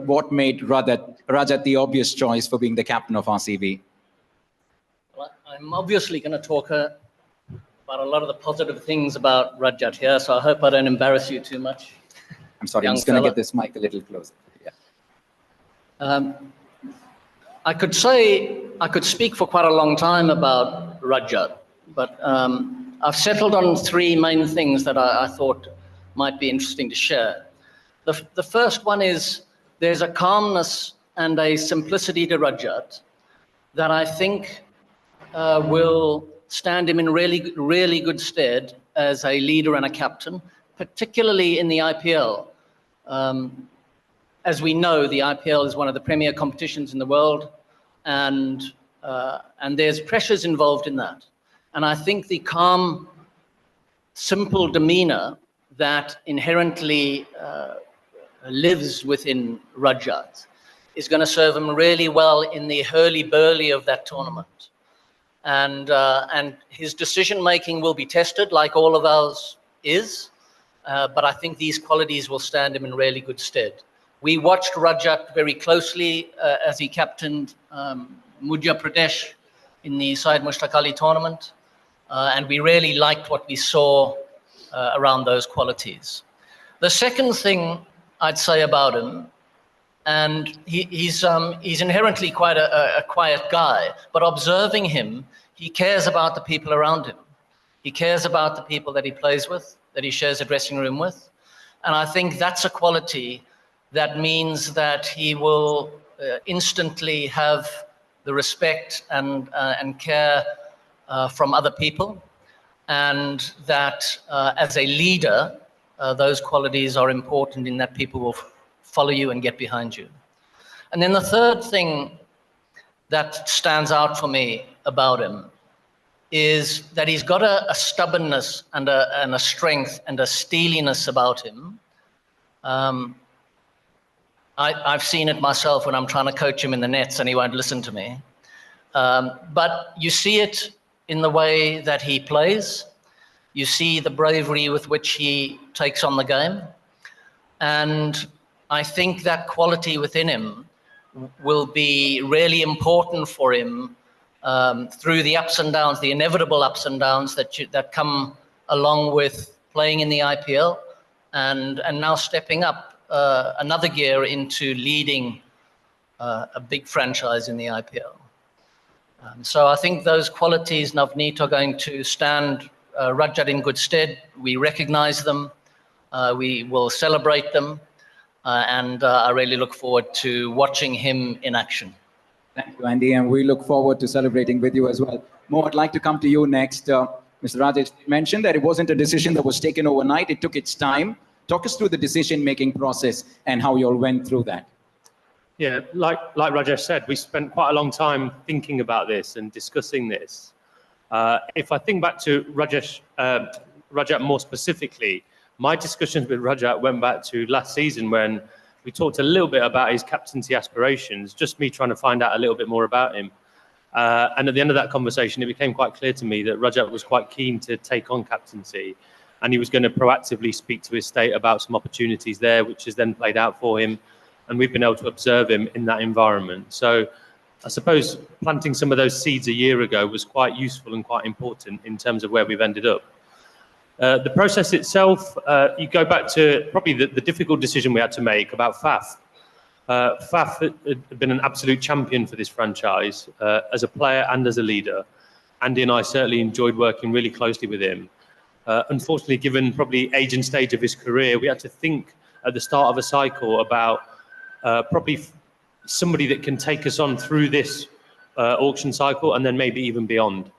what made Rajat the obvious choice for being the captain of RCB? Well, I'm obviously going to talk about a lot of the positive things about Rajat here, so I hope I don't embarrass you too much. I'm sorry, I'm just going to get this mic a little closer. Yeah. I could speak for quite a long time about Rajat, but I've settled on three main things that I thought might be interesting to share. The first one is there's a calmness and a simplicity to Rajat that I think will stand him in really, really good stead as a leader and a captain, particularly in the IPL. As we know, the IPL is one of the premier competitions in the world, and there's pressures involved in that. And I think the calm, simple demeanor that inherently lives within Rajat is going to serve him really well in the hurly-burly of that tournament. And his decision-making will be tested, like all of ours is, but I think these qualities will stand him in really good stead. We watched Rajat very closely as he captained Madhya Pradesh in the Syed Mushtaq Ali tournament, and we really liked what we saw around those qualities. The second thing I'd say about him, and he's inherently quite a quiet guy, but observing him, he cares about the people around him. He cares about the people that he plays with, that he shares a dressing room with, and I think that's a quality that means that he will instantly have the respect and care from other people, and that as a leader, those qualities are important in that people will follow you and get behind you. And then the third thing that stands out for me about him is that he's got a stubbornness and a strength and a steeliness about him. I've seen it myself when I'm trying to coach him in the nets and he won't listen to me. But you see it in the way that he plays. You see the bravery with which he takes on the game. And I think that quality within him will be really important for him through the ups and downs, the inevitable ups and downs that come along with playing in the IPL and now stepping up another gear into leading a big franchise in the IPL. So I think those qualities, Navneet, are going to stand Rajat in good stead. We recognize them, we will celebrate them, and I really look forward to watching him in action. Thank you, Andy, and we look forward to celebrating with you as well. Mo, I'd like to come to you next. Mr. Rajat mentioned that it wasn't a decision that was taken overnight. It took its time. Talk us through the decision-making process and how you all went through that. Yeah, like Rajesh said, we spent quite a long time thinking about this and discussing this. If I think back to Rajat more specifically, my discussions with Rajat went back to last season when we talked a little bit about his captaincy aspirations, just me trying to find out a little bit more about him. And at the end of that conversation, it became quite clear to me that Rajat was quite keen to take on captaincy, and he was going to proactively speak to his state about some opportunities there, which has then played out for him. And we've been able to observe him in that environment. So I suppose planting some of those seeds a year ago was quite useful and quite important in terms of where we've ended up. The process itself, you go back to probably the difficult decision we had to make about Faf. Faf had been an absolute champion for this franchise as a player and as a leader. Andy and I certainly enjoyed working really closely with him. Unfortunately, given probably age and stage of his career, we had to think at the start of a cycle about probably somebody that can take us on through this auction cycle and then maybe even beyond.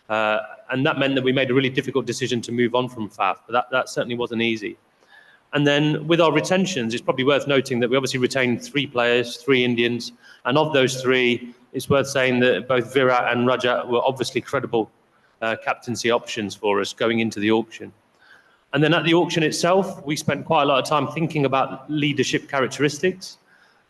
And that meant that we made a really difficult decision to move on from Faf, but that certainly wasn't easy. And then with our retentions, it's probably worth noting that we obviously retained 3 players, 3 Indians, and of those 3, it's worth saying that both Virat and Rajat were obviously credible captaincy options for us going into the auction. And then at the auction itself, we spent quite a lot of time thinking about leadership characteristics.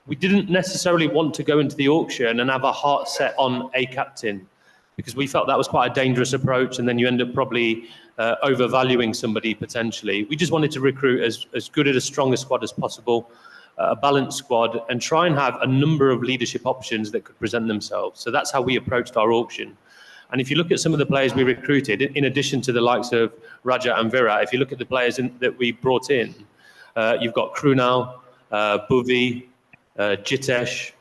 We didn't necessarily want to go into the auction and have our heart set on a captain, because we felt that was quite a dangerous approach, and then you end up probably overvaluing somebody potentially. We just wanted to recruit as good and as strong a squad as possible, a balanced squad, and try and have a number of leadership options that could present themselves. So that's how we approached our auction. And if you look at some of the players we recruited, in addition to the likes of Rajat and Virat, if you look at the players that we brought in, you've got Krunal, Bhuvi, Jitesh,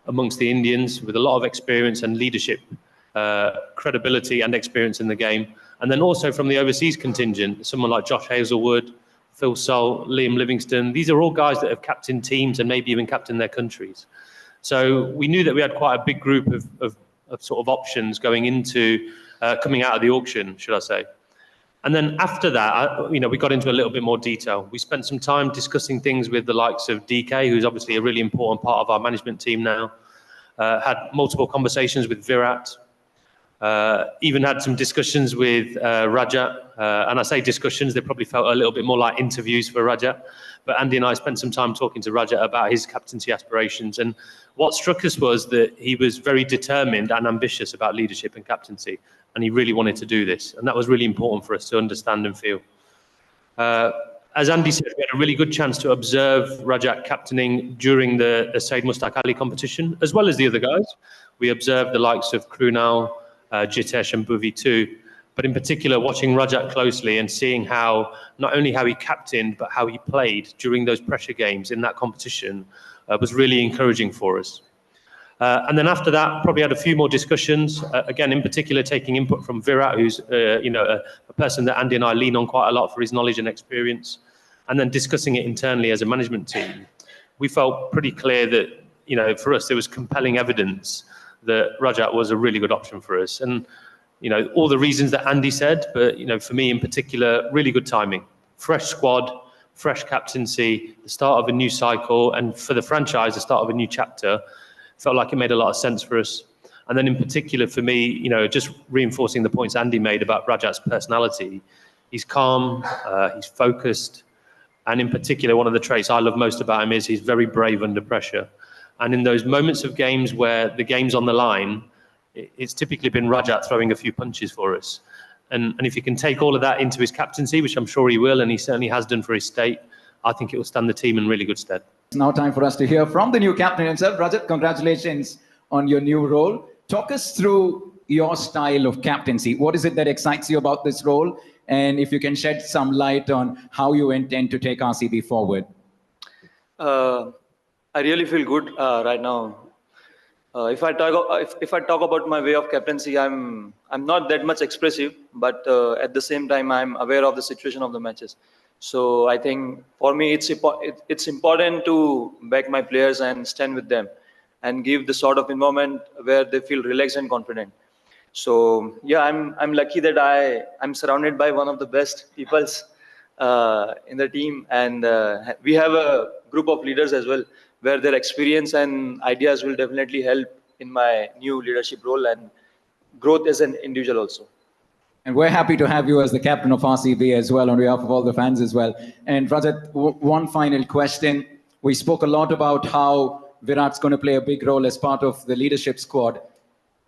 amongst the Indians, with a lot of experience and leadership, credibility and experience in the game. And then also from the overseas contingent, someone like Josh Hazlewood, Phil Salt, Liam Livingston. These are all guys that have captained teams and maybe even captained their countries. So we knew that we had quite a big group of sort of options going into, coming out of the auction, should I say. And then after that, we got into a little bit more detail. We spent some time discussing things with the likes of DK, who's obviously a really important part of our management team now. Had multiple conversations with Virat. Even had some discussions with Rajat. And I say discussions, they probably felt a little bit more like interviews for Rajat. But Andy and I spent some time talking to Rajat about his captaincy aspirations. And what struck us was that he was very determined and ambitious about leadership and captaincy. And he really wanted to do this. And that was really important for us to understand and feel. As Andy said, we had a really good chance to observe Rajat captaining during the Saeed Mushtaq Ali competition, as well as the other guys. We observed the likes of Krunal, Jitesh and Bhuvi too. But in particular, watching Rajat closely and seeing how, not only how he captained, but how he played during those pressure games in that competition was really encouraging for us. And then after that, probably had a few more discussions, again, in particular, taking input from Virat, who's a person that Andy and I lean on quite a lot for his knowledge and experience, and then discussing it internally as a management team. We felt pretty clear that, for us, there was compelling evidence that Rajat was a really good option for us. And, all the reasons that Andy said, but, for me in particular, really good timing. Fresh squad, fresh captaincy, the start of a new cycle, and for the franchise, the start of a new chapter. Felt like it made a lot of sense for us. And then in particular for me, just reinforcing the points Andy made about Rajat's personality. He's calm, he's focused. And in particular, one of the traits I love most about him is he's very brave under pressure. And in those moments of games where the game's on the line, it's typically been Rajat throwing a few punches for us. And if he can take all of that into his captaincy, which I'm sure he will, and he certainly has done for his state, I think it will stand the team in really good stead. It's now time for us to hear from the new captain himself. Rajat, congratulations on your new role. Talk us through your style of captaincy. What is it that excites you about this role? And if you can shed some light on how you intend to take RCB forward. I really feel good right now. If I talk about my way of captaincy, I'm not that much expressive, but at the same time, I'm aware of the situation of the matches. So I think for me, it's important to back my players and stand with them and give the sort of environment where they feel relaxed and confident. So yeah, I'm lucky that I'm surrounded by one of the best peoples in the team, and we have a group of leaders as well, where their experience and ideas will definitely help in my new leadership role and growth as an individual also. And we're happy to have you as the captain of RCB as well, on behalf of all the fans as well. And Rajat, one final question. We spoke a lot about how Virat's going to play a big role as part of the leadership squad.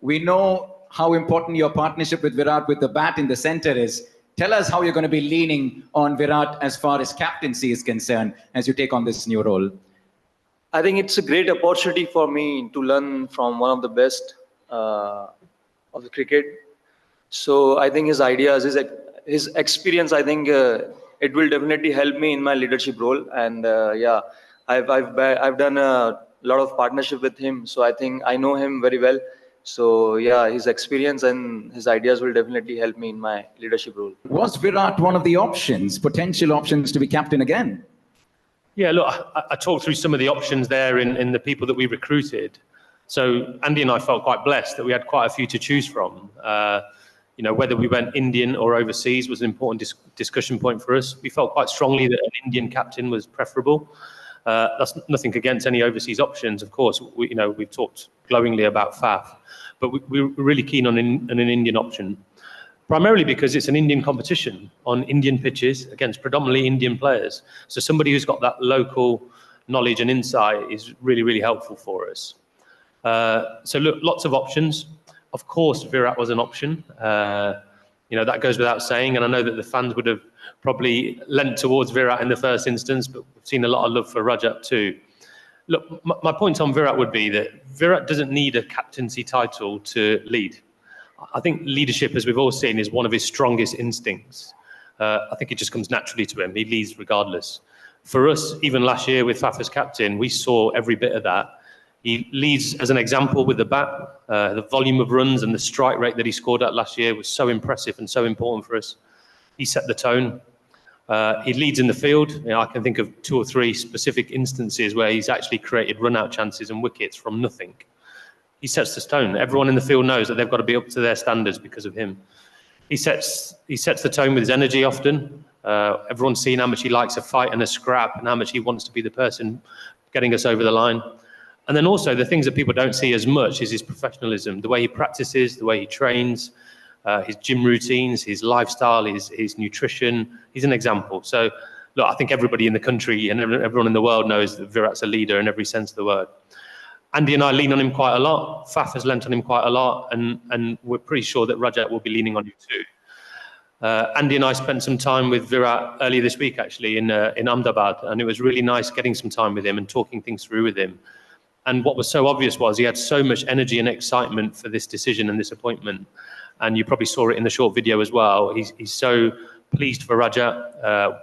We know how important your partnership with Virat with the bat in the center is. Tell us how you're going to be leaning on Virat as far as captaincy is concerned as you take on this new role. I think it's a great opportunity for me to learn from one of the best of the cricket. So I think his ideas, his experience, I think it will definitely help me in my leadership role. And yeah, I've done a lot of partnership with him, so I think I know him very well. So yeah, his experience and his ideas will definitely help me in my leadership role. Was Virat one of the options, potential options to be captain again? Yeah, look, I talked through some of the options there in the people that we recruited. So Andy and I felt quite blessed that we had quite a few to choose from. Whether we went Indian or overseas was an important discussion point for us. We felt quite strongly that an Indian captain was preferable. That's nothing against any overseas options, of course. We've talked glowingly about Faf, but we're really keen on an Indian option, primarily because it's an Indian competition on Indian pitches against predominantly Indian players. So somebody who's got that local knowledge and insight is really, really helpful for us. So look, lots of options. Of course, Virat was an option. That goes without saying. And I know that the fans would have probably lent towards Virat in the first instance, but we've seen a lot of love for Rajat too. Look, my point on Virat would be that Virat doesn't need a captaincy title to lead. I think leadership, as we've all seen, is one of his strongest instincts. I think it just comes naturally to him. He leads regardless. For us, even last year with Faf as captain, we saw every bit of that. He leads as an example with the bat. The volume of runs and the strike rate that he scored at last year was so impressive and so important for us. He set the tone. He leads in the field. You know, I can think of 2 or 3 specific instances where he's actually created run-out chances and wickets from nothing. He sets the tone. Everyone in the field knows that they've got to be up to their standards because of him. He sets the tone with his energy often. Everyone's seen how much he likes a fight and a scrap and how much he wants to be the person getting us over the line. And then also the things that people don't see as much is his professionalism, the way he practices, the way he trains, his gym routines, his lifestyle, his nutrition. He's an example. So look, I think everybody in the country and everyone in the world knows that Virat's a leader in every sense of the word. Andy and I lean on him quite a lot. Faf has lent on him quite a lot, and we're pretty sure that Rajat will be leaning on him too. Andy and I spent some time with Virat earlier this week, actually, in Ahmedabad, and it was really nice getting some time with him and talking things through with him. And what was so obvious was he had so much energy and excitement for this decision and this appointment. And you probably saw it in the short video as well. He's so pleased for Rajat.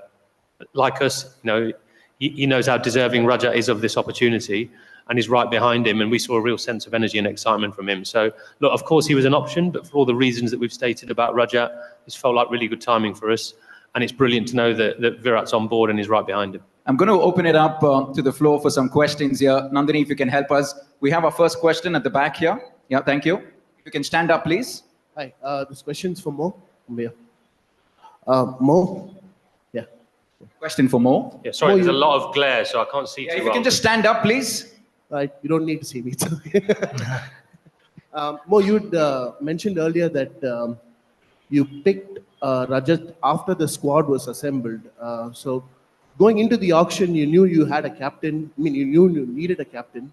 Like us, you know, he knows how deserving Rajat is of this opportunity, and he's right behind him, and we saw a real sense of energy and excitement from him. So, look, of course he was an option, but for all the reasons that we've stated about Rajat, this felt like really good timing for us, and it's brilliant to know that Virat's on board and he's right behind him. I'm going to open it up to the floor for some questions here. Nandini, if you can help us. We have our first question at the back here. Yeah, thank you. You can stand up, please. Hi, this question's for Mo. Mo? Yeah. Question for Mo. Yeah, sorry, Mo, there's a lot of glare, so I can't see Yeah, too if you well. can just stand up, please. Right, you don't need to see me. Mo, you'd mentioned earlier that you picked Rajat after the squad was assembled. So going into the auction, you knew you had a captain. I mean, you knew you needed a captain.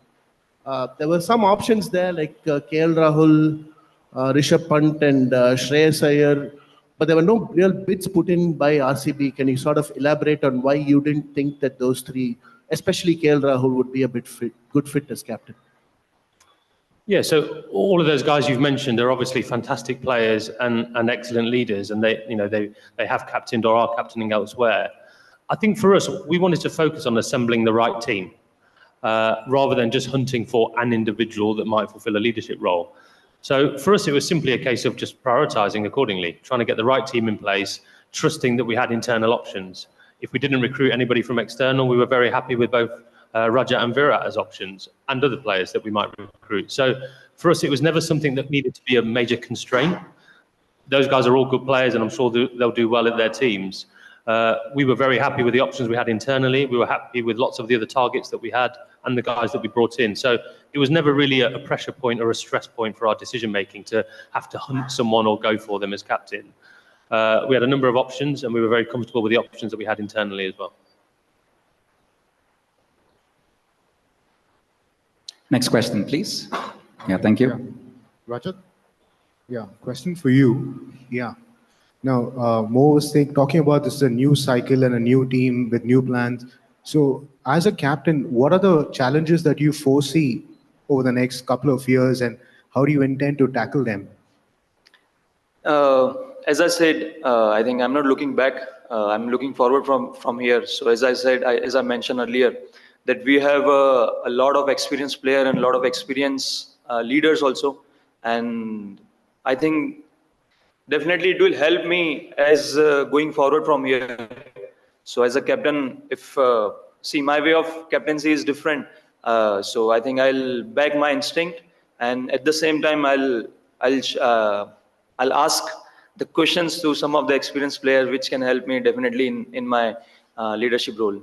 There were some options there like KL Rahul, Rishabh Pant and Shreyas Iyer, but there were no real bids put in by RCB. Can you sort of elaborate on why you didn't think that those 3, especially KL Rahul, would be a good fit as captain? Yeah, so all of those guys you've mentioned are obviously fantastic players and excellent leaders, and they have captained or are captaining elsewhere. I think for us, we wanted to focus on assembling the right team rather than just hunting for an individual that might fulfill a leadership role. So for us, it was simply a case of just prioritizing accordingly, trying to get the right team in place, trusting that we had internal options. If we didn't recruit anybody from external, we were very happy with both Rajat and Virat as options and other players that we might recruit. So for us, it was never something that needed to be a major constraint. Those guys are all good players, and I'm sure they'll do well at their teams. We were very happy with the options we had internally. We were happy with lots of the other targets that we had and the guys that we brought in. So it was never really a pressure point or a stress point for our decision making to have to hunt someone or go for them as captain. We had a number of options, and we were very comfortable with the options that we had internally as well. Next question, please. Yeah, thank you. Yeah. Rajat? Yeah, question for you. Yeah. Now, Mo was talking about this is a new cycle and a new team with new plans. So as a captain, what are the challenges that you foresee over the next couple of years, and how do you intend to tackle them? As I said, I think I'm not looking back. I'm looking forward from here. So as I said, as I mentioned earlier, that we have a lot of experienced player and a lot of experienced leaders also. And I think definitely it will help me as going forward from here. So as a captain, if see, my way of captaincy is different. So I think I'll back my instinct, and at the same time I'll ask the questions to some of the experienced players, which can help me definitely in my leadership role.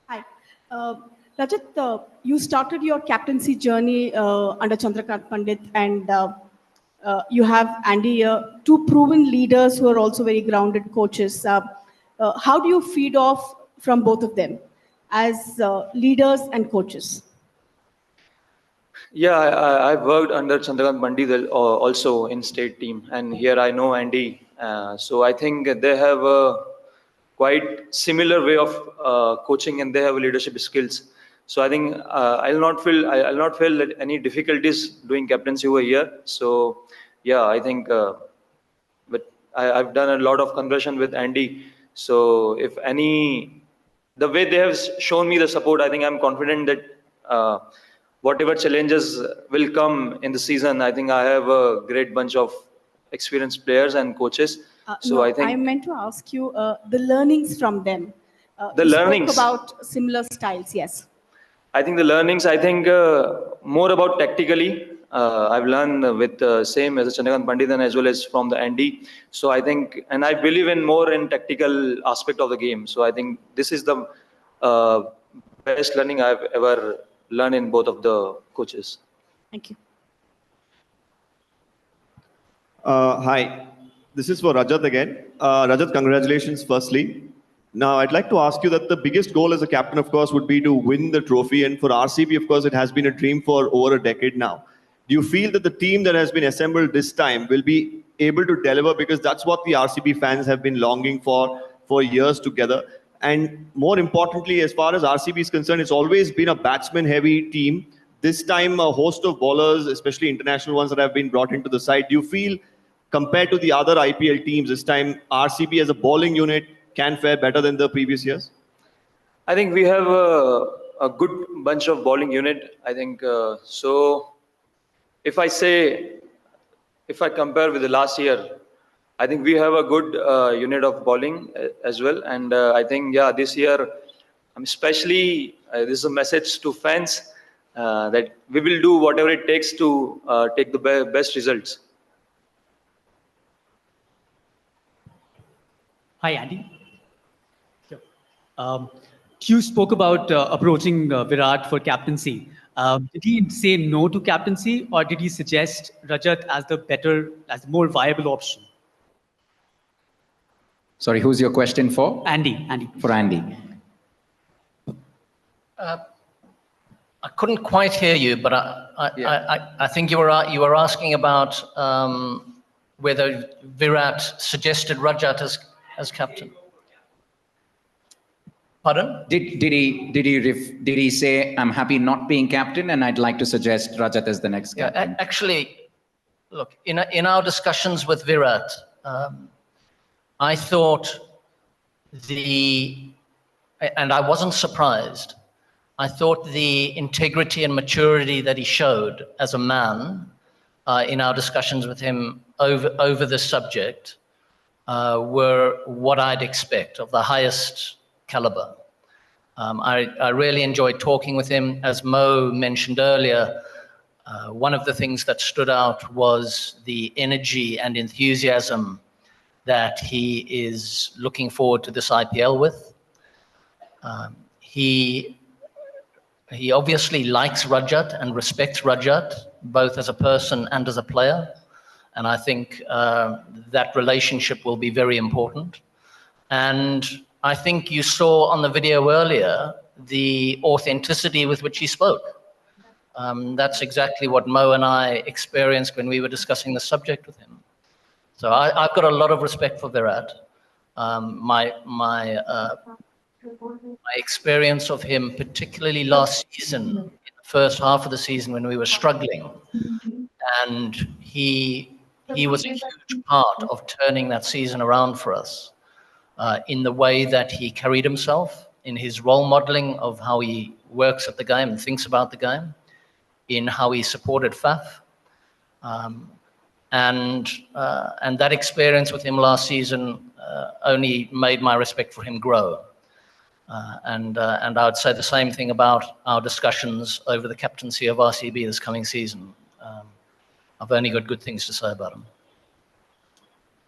Hi. Rajat, you started your captaincy journey under Chandrakant Pandit, and you have Andy here, 2 proven leaders who are also very grounded coaches. How do you feed off from both of them as leaders and coaches? Yeah, I've worked under Chandrakant Pandit also in state team, and here I know Andy. So I think they have quite similar way of coaching, and they have leadership skills. So I think I'll not feel that any difficulties doing captaincy over here. So yeah, I think, but I've done a lot of conversation with Andy. So if the way they have shown me the support, I think I'm confident that whatever challenges will come in the season, I think I have a great bunch of experienced players and coaches. So no, I think I meant to ask you the learnings from them. the You learnings. spoke about similar styles, yes. I think the learnings, I think more about tactically. I've learned with same as Chandrakant Pandit and as well as from the Andy. So I think, and I believe in more in tactical aspect of the game. So I think this is the best learning I've ever learned in both of the coaches. Thank you. Hi, this is for Rajat again. Rajat, congratulations firstly. Now, I'd like to ask you that the biggest goal as a captain, of course, would be to win the trophy. And for RCB, of course, it has been a dream for over a decade now. Do you feel that the team that has been assembled this time will be able to deliver? Because that's what the RCB fans have been longing for years together. And more importantly, as far as RCB is concerned, it's always been a batsman-heavy team. This time, a host of bowlers, especially international ones that have been brought into the side. Do you feel, compared to the other IPL teams, this time RCB as a bowling unit can fare better than the previous years? I think we have a good bunch of bowling unit. I think so. If I compare with the last year, I think we have a good unit of bowling as well. And I think, yeah, this year, especially, this is a message to fans that we will do whatever it takes to take the best results. Hi, Andy. You spoke about approaching Virat for captaincy. Did he say no to captaincy, or did he suggest Rajat as the more viable option? Sorry, who's your question for? Andy. For Andy. I couldn't quite hear you, but I think you were asking about whether Virat suggested Rajat as captain. Pardon? Did he say, I'm happy not being captain and I'd like to suggest Rajat as the next captain? Actually, look, in our discussions with Virat, I thought and I wasn't surprised, I thought the integrity and maturity that he showed as a man in our discussions with him over this subject were what I'd expect, of the highest caliber. I really enjoyed talking with him. As Mo mentioned earlier, one of the things that stood out was the energy and enthusiasm that he is looking forward to this IPL with. He obviously likes Rajat and respects Rajat, both as a person and as a player. And I think that relationship will be very important. And I think you saw on the video earlier the authenticity with which he spoke. That's exactly what Mo and I experienced when we were discussing the subject with him. So I've got a lot of respect for Virat. My experience of him, particularly last season, in the first half of the season when we were struggling, and he was a huge part of turning that season around for us in the way that he carried himself, in his role modeling of how he works at the game and thinks about the game, in how he supported Faf. And that experience with him last season only made my respect for him grow. And I would say the same thing about our discussions over the captaincy of RCB this coming season. I've only got good things to say about him.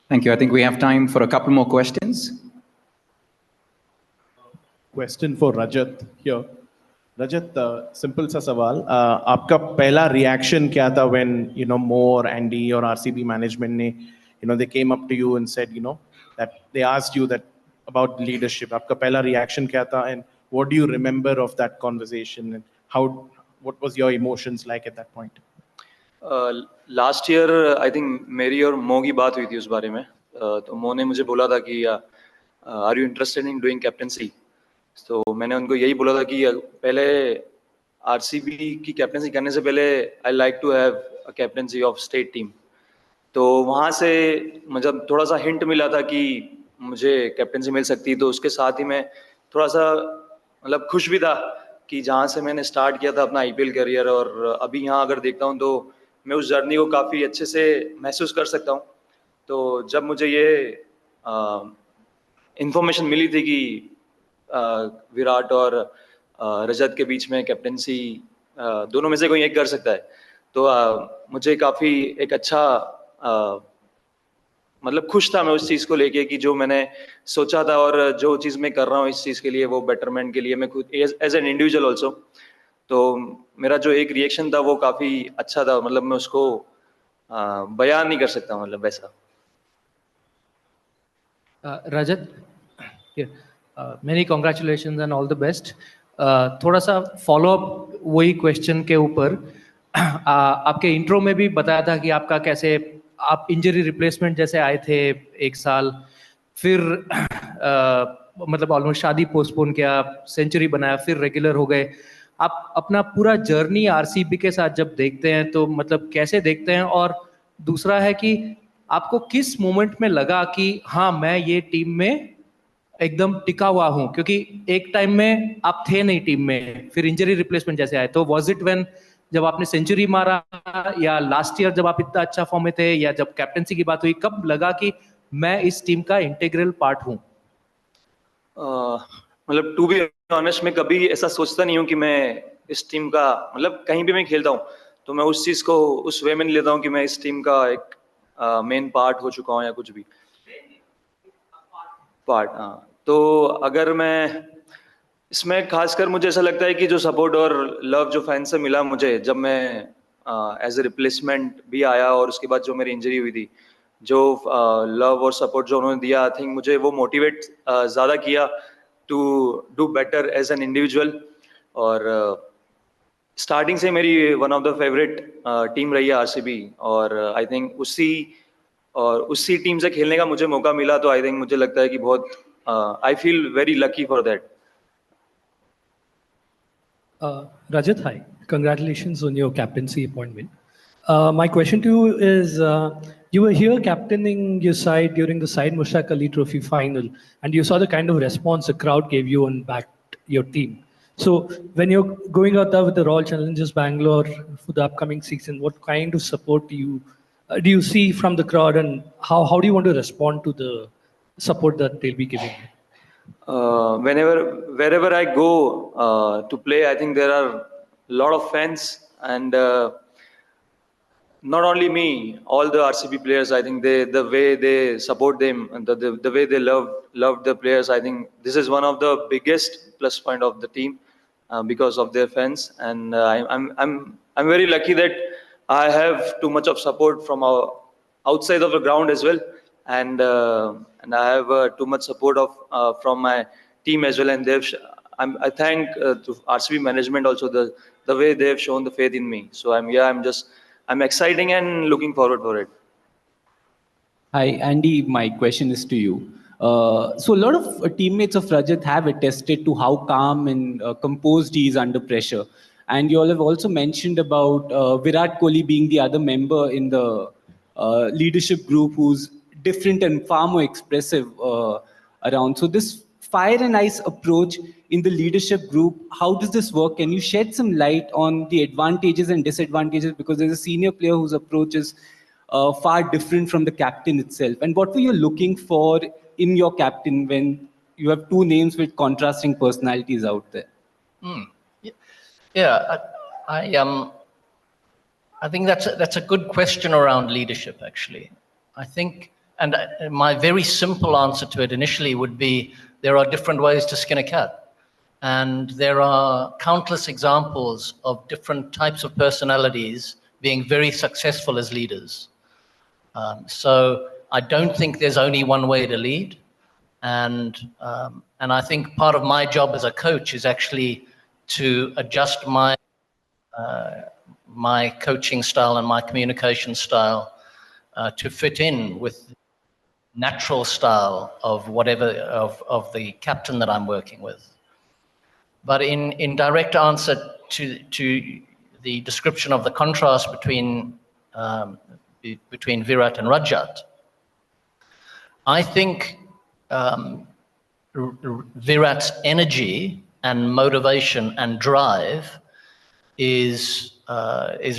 Thank you. I think we have time for a couple more questions. Question for Rajat here. Rajat, simple sa sawal. आपका पहला reaction क्या था when Mo or Andy or RCB management ने they came up to you and said that they asked you that about leadership. आपका पहला reaction क्या था, and what do you remember of that conversation, and what was your emotions like at that point? Last year I think मेरी और मो की बात हुई थी उस बारे में. तो मो ने मुझे बोला था कि are you interested in doing captaincy? तो मैंने उनको यही बोला था कि पहले आरसीबी की कैप्टनसी करने से पहले I like to have a captaincy of state team. तो वहाँ से मतलब थोड़ा सा हिंट मिला था कि मुझे कैप्टनसी मिल सकती, तो उसके साथ ही मैं थोड़ा सा मतलब खुश भी था कि जहाँ से मैंने स्टार्ट किया था अपना आईपीएल करियर, और अभी यहाँ अगर देखता हूँ तो मैं उस जर्नी को काफ़ी अच्छे से महसूस कर सकता हूँ। तो जब मुझे ये इंफॉर्मेशन मिली थी कि विराट और रजत के बीच में कैप्टनसी दोनों में से कोई एक कर सकता है, तो मुझे काफ़ी एक अच्छा मतलब खुश था मैं उस चीज़ को लेके कि जो मैंने सोचा था और जो चीज़ मैं कर रहा हूँ इस चीज़ के लिए, वो बेटरमेंट के लिए, मैं खुद एज एन इंडिविजुअल ऑल्सो। तो मेरा जो एक रिएक्शन था वो काफ़ी अच्छा था, मतलब मैं उसको बयान नहीं कर सकता, मतलब वैसा। Rajat, here. Many congratulations and all the best. थोड़ा सा फॉलो अप वही क्वेश्चन के ऊपर आपके इंट्रो में भी बताया था कि आपका कैसे आप इंजरी रिप्लेसमेंट जैसे आए थे एक साल, फिर मतलब ऑलमोस्ट शादी पोस्टपोन किया, सेंचुरी बनाया, फिर रेगुलर हो गए। आप अपना पूरा जर्नी आरसीबी के साथ जब देखते हैं तो मतलब कैसे देखते हैं? और दूसरा है कि आपको किस मोमेंट में लगा कि हाँ मैं ये टीम में एकदम टिका हुआ हूं? क्योंकि एक टाइम में आप थे नहीं टीम में, फिर इंजरी रिप्लेसमेंट जैसे आए, तो वाज इट व्हेन जब आपने सेंचुरी मारा, या लास्ट ईयर जब आप इतना अच्छा फॉर्म में थे, या जब कैप्टनसी की बात हुई, कब लगा कि मैं इस टीम का इंटीग्रल पार्ट हूं? मतलब टू बी ऑनेस्ट, मैं कभी ऐसा सोचता नहीं हूँ कि मैं इस टीम का, मतलब कहीं भी मैं खेलता हूँ तो मैं उस चीज़ को उस वे में नहीं लेता हूँ कि मैं इस टीम का एक मेन पार्ट हो चुका हूँ या कुछ भी पार्ट। हाँ, तो अगर मैं इसमें खासकर मुझे ऐसा लगता है कि जो सपोर्ट और लव जो फैन से मिला मुझे, जब मैं एज ए रिप्लेसमेंट भी आया और उसके बाद जो मेरी इंजरी हुई थी, जो लव और सपोर्ट जो उन्होंने दिया, आई थिंक मुझे वो मोटिवेट ज़्यादा किया to do better as an individual. और स्टार्टिंग से मेरी one of the favourite team रही है आरसीबी, और आई थिंक उसी टीम से खेलने का मुझे मौका मिला, तो आई थिंक मुझे लगता है कि बहुत I feel very lucky for that. Rajat, hi. Congratulations on your captaincy appointment. My question to you is, you were here captaining your side during the Syed Mushtaq Ali Trophy final, and you saw the kind of response the crowd gave you and backed your team. So when you're going out there with the Royal Challengers Bangalore for the upcoming season, what kind of support do you see from the crowd, and how do you want to respond to the support that they'll be giving you? Wherever I go to play, I think there are a lot of fans, and not only me, all the RCB players. I think the way they support them and the way they love the players, I think this is one of the biggest plus point of the team because of their fans. And I'm very lucky that I have too much of support from outside of the ground as well, and I have too much support of from my team as well. And I thank to RCB management also the way they have shown the faith in me. So I'm exciting and looking forward for it. Hi, Andy. My question is to you. So a lot of teammates of Rajat have attested to how calm and composed he is under pressure. And you all have also mentioned about Virat Kohli being the other member in the leadership group who's different and far more expressive around. So this fire and ice approach in the leadership group, how does this work? Can you shed some light on the advantages and disadvantages? Because there's a senior player whose approach is far different from the captain itself. And what were you looking for in your captain when you have two names with contrasting personalities out there? Yeah, I think that's a good question around leadership, actually. I think, and my very simple answer to it initially would be there are different ways to skin a cat. And there are countless examples of different types of personalities being very successful as leaders. So I don't think there's only one way to lead. And I think part of my job as a coach is actually to adjust my coaching style and my communication style to fit in with natural style of whatever of the captain that I'm working with. But in direct answer to the description of the contrast between Virat and Rajat, I think Virat's energy and motivation and drive is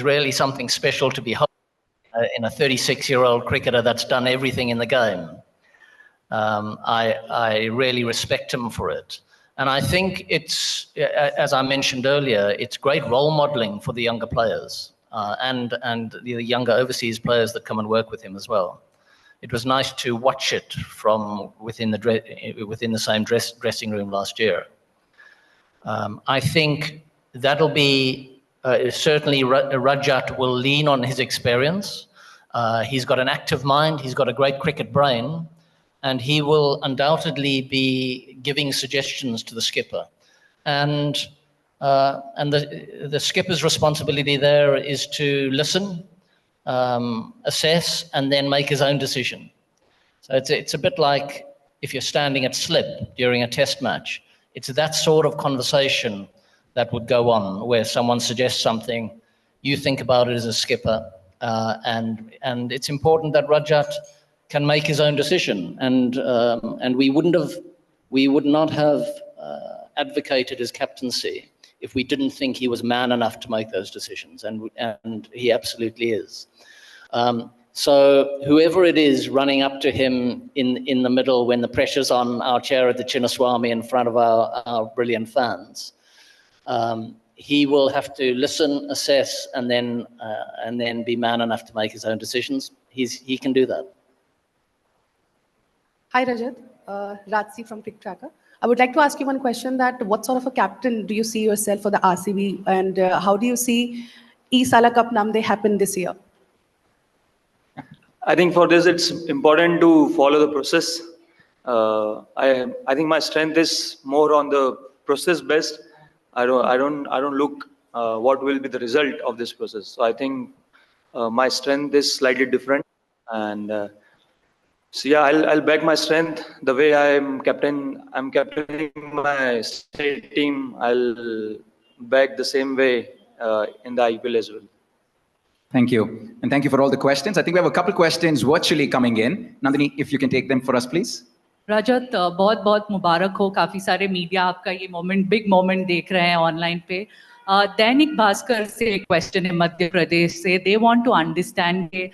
really something special to behold in a 36-year-old cricketer that's done everything in the game. I really respect him for it. And I think it's, as I mentioned earlier, it's great role modeling for the younger players and the younger overseas players that come and work with him as well. It was nice to watch it from within the same dressing room last year. I think that'll be certainly Rajat will lean on his experience. He's got an active mind. He's got a great cricket brain. And he will undoubtedly be giving suggestions to the skipper. And the skipper's responsibility there is to listen, assess, and then make his own decision. So it's a bit like if you're standing at slip during a test match. It's that sort of conversation that would go on where someone suggests something, you think about it as a skipper, and it's important that Rajat can make his own decision, and we would not have advocated his captaincy if we didn't think he was man enough to make those decisions, and he absolutely is. So whoever it is running up to him in the middle when the pressure's on our chair at the Chinnaswamy in front of our brilliant fans, he will have to listen, assess, and then be man enough to make his own decisions. He can do that. Hi, Rajat. Rajsi from Pick Tracker. I would like to ask you one question: that what sort of a captain do you see yourself for the RCB, and how do you see E-Sala Cup Namde happen this year? I think for this, it's important to follow the process. I think my strength is more on the process based. I don't look what will be the result of this process. So I think my strength is slightly different, and so yeah, I'll back my strength the way I'm captaining my state team. I'll back the same way in the IPL as well. Thank you. And thank you for all the questions. I think we have a couple questions virtually coming in. Nandini, if you can take them for us, please. रजत बहुत बहुत मुबारक हो, काफ़ी सारे media आपका ये moment big moment देख रहे हैं ऑनलाइन पे. दैनिक भास्कर से क्वेश्चन है मध्य प्रदेश से. दे वांट टू अंडरस्टैंड के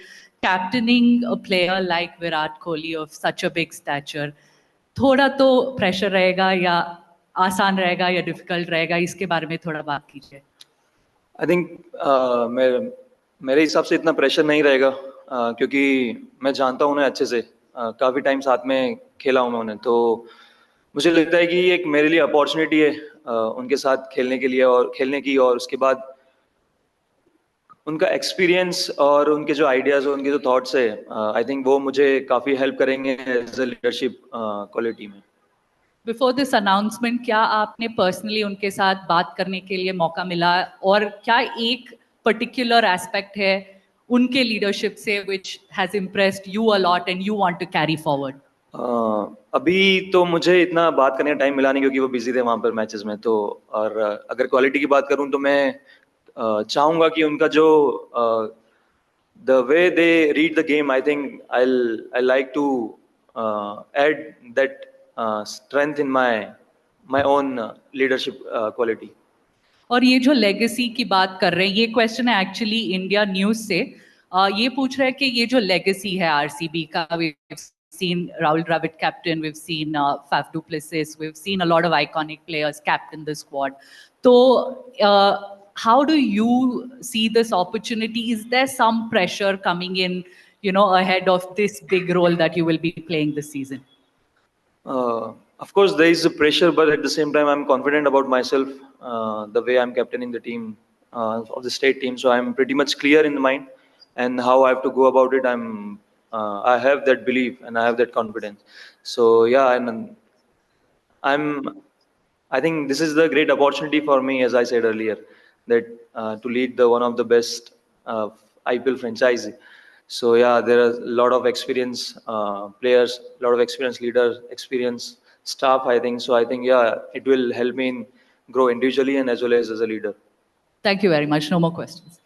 captaining a player like Virat Kohli of such a big stature थोड़ा तो प्रेशर रहेगा या आसान रहेगा या डिफिकल्ट रहेगा, इसके बारे में थोड़ा बात कीजिए. आई थिंक मेरे हिसाब से इतना प्रेशर नहीं रहेगा, क्योंकि मैं जानता हूँ उन्हें अच्छे से, काफ़ी टाइम साथ में खेला हूँ मैं उन्हें, तो मुझे लगता है कि ये एक मेरे लिए अपॉर्चुनिटी है उनके साथ खेलने के लिए और खेलने की, और उसके बाद उनका एक्सपीरियंस और उनके जो आइडियाज़ और उनके जो थॉट्स है, आई थिंक वो मुझे काफ़ी हेल्प करेंगे एज अ लीडरशिप क्वालिटी में. बिफोर दिस अनाउंसमेंट क्या आपने पर्सनली उनके साथ बात करने के लिए मौका मिला, और क्या एक पर्टिकुलर एस्पेक्ट है उनके लीडरशिप से which has impressed you a lot and you want to carry forward? अभी तो मुझे इतना बात करने का टाइम मिला नहीं, क्योंकि वो बिजी थे वहाँ पर मैचेस में. तो और अगर क्वालिटी की बात करूँ तो मैं चाहूँगा कि उनका जो the way they read the game, I think I like to add that strength in my own leadership quality. और ये जो लेगेसी की बात कर रहे हैं, ये क्वेश्चन है एक्चुअली इंडिया न्यूज से. ये पूछ रहे हैं कि ये जो लेगेसी है आरसीबी का, we've seen Rahul Dravid captain, we've seen Faf du Plessis, we've seen a lot of iconic players captain the squad. So how do you see this opportunity? Is there some pressure coming in, you know, ahead of this big role that you will be playing this season? Of course, there is a pressure, but at the same time, I'm confident about myself, the way I'm captaining the team of the state team. So I'm pretty much clear in the mind, and how I have to go about it. I have that belief and I have that confidence. So yeah, I think this is the great opportunity for me, as I said earlier, that to lead one of the best IPL franchise. So yeah, there are a lot of experienced players, a lot of experienced leaders, experienced staff, I think. So I think, yeah, it will help me in grow individually and as well as a leader. Thank you very much. No more questions.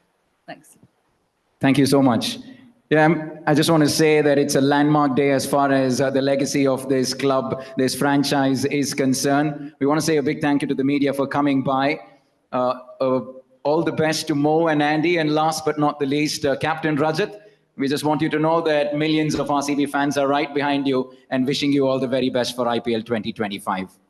Thanks. Thank you so much. Yeah, I just want to say that it's a landmark day as far as the legacy of this club, this franchise is concerned. We want to say a big thank you to the media for coming by. All the best to Mo and Andy. And last but not the least, Captain Rajat. We just want you to know that millions of RCB fans are right behind you and wishing you all the very best for IPL 2025.